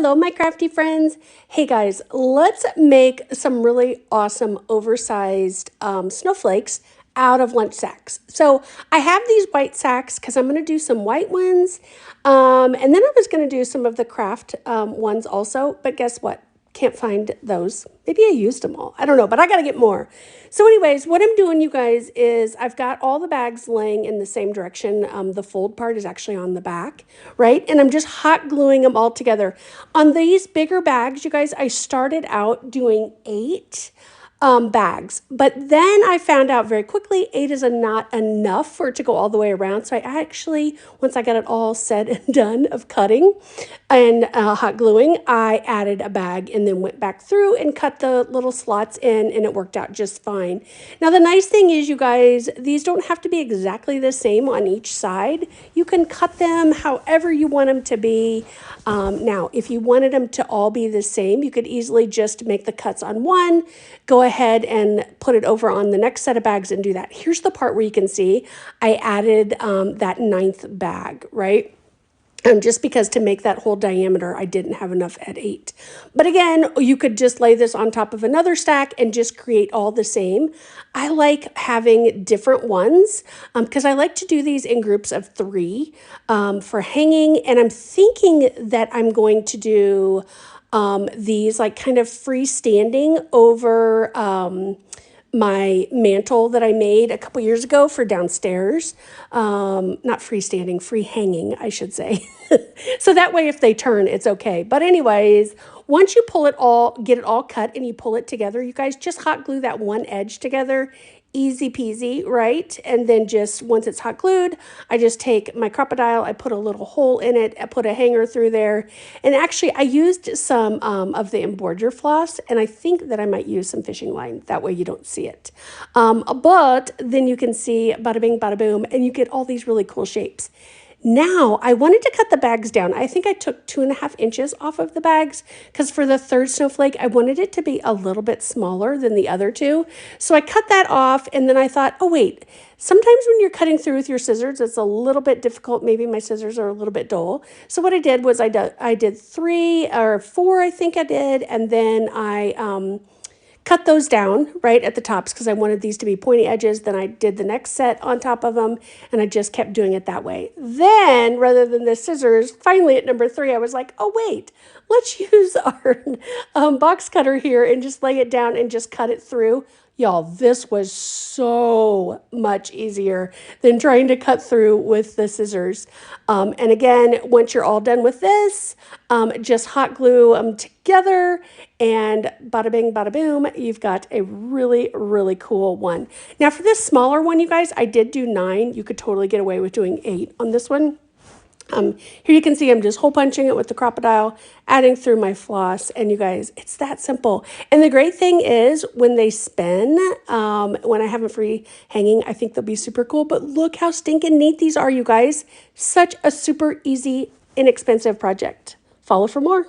Hello, my crafty friends. Hey guys, let's make some really awesome oversized snowflakes out of lunch sacks. So I have these white sacks because I'm going to do some white ones. And then I was going to do some of the craft ones also. But guess what? Can't find those. Maybe I used them all. I don't know, but I got to get more. So anyways, what I'm doing, you guys, is I've got all the bags laying in the same direction. The fold part is actually on the back, right? And I'm just hot gluing them all together. On these bigger bags, you guys, I started out doing 8 bags. But then I found out very quickly 8 is not enough for it to go all the way around. So I actually, once I got it all said and done of cutting and hot gluing, I added a bag and then went back through and cut the little slots in, and it worked out just fine. Now the nice thing is, you guys, these don't have to be exactly the same on each side. You can cut them however you want them to be. Now, if you wanted them to all be the same, you could easily just make the cuts on one, go ahead and put it over on the next set of bags and do that. Here's the part where you can see I added that 9th bag, right? Just because to make that whole diameter, I didn't have enough at 8. But again, you could just lay this on top of another stack and just create all the same. I like having different ones because I like to do these in groups of 3 for hanging. And I'm thinking that I'm going to do these like kind of freestanding over my mantle that I made a couple years ago for downstairs. Not freestanding, free hanging, I should say. So that way if they turn, it's okay. But anyways, once you pull it all, get it all cut and you pull it together, you guys just hot glue that one edge together. Easy peasy, right? And then just once it's hot glued, I just take my crocodile, I put a little hole in it, I put a hanger through there. And actually I used some of the embroider floss, and I think that I might use some fishing line. That way you don't see it. But then you can see bada bing, bada boom, and you get all these really cool shapes. Now, I wanted to cut the bags down. I think I took 2.5 inches off of the bags because for the 3rd snowflake, I wanted it to be a little bit smaller than the other 2. So I cut that off, and then I thought, oh wait, sometimes when you're cutting through with your scissors, it's a little bit difficult. Maybe my scissors are a little bit dull. So what I did was I did 3 or 4, I think I did, and then I cut those down right at the tops because I wanted these to be pointy edges. Then I did the next set on top of them, and I just kept doing it that way. Then, rather than the scissors, finally at number 3, I was like, oh wait, let's use our box cutter here and just lay it down and just cut it through. Y'all, this was so much easier than trying to cut through with the scissors. And again, once you're all done with this, just hot glue them together, and bada bing, bada boom, you've got a really, really cool one. Now for this smaller one, you guys, I did do 9. You could totally get away with doing 8 on this one. Here you can see I'm just hole punching it with the crocodile, adding through my floss, and you guys, it's that simple. And the great thing is when they spin, when I have them free hanging, I think they'll be super cool. But look how stinking neat these are, you guys. Such a super easy, inexpensive project. Follow for more.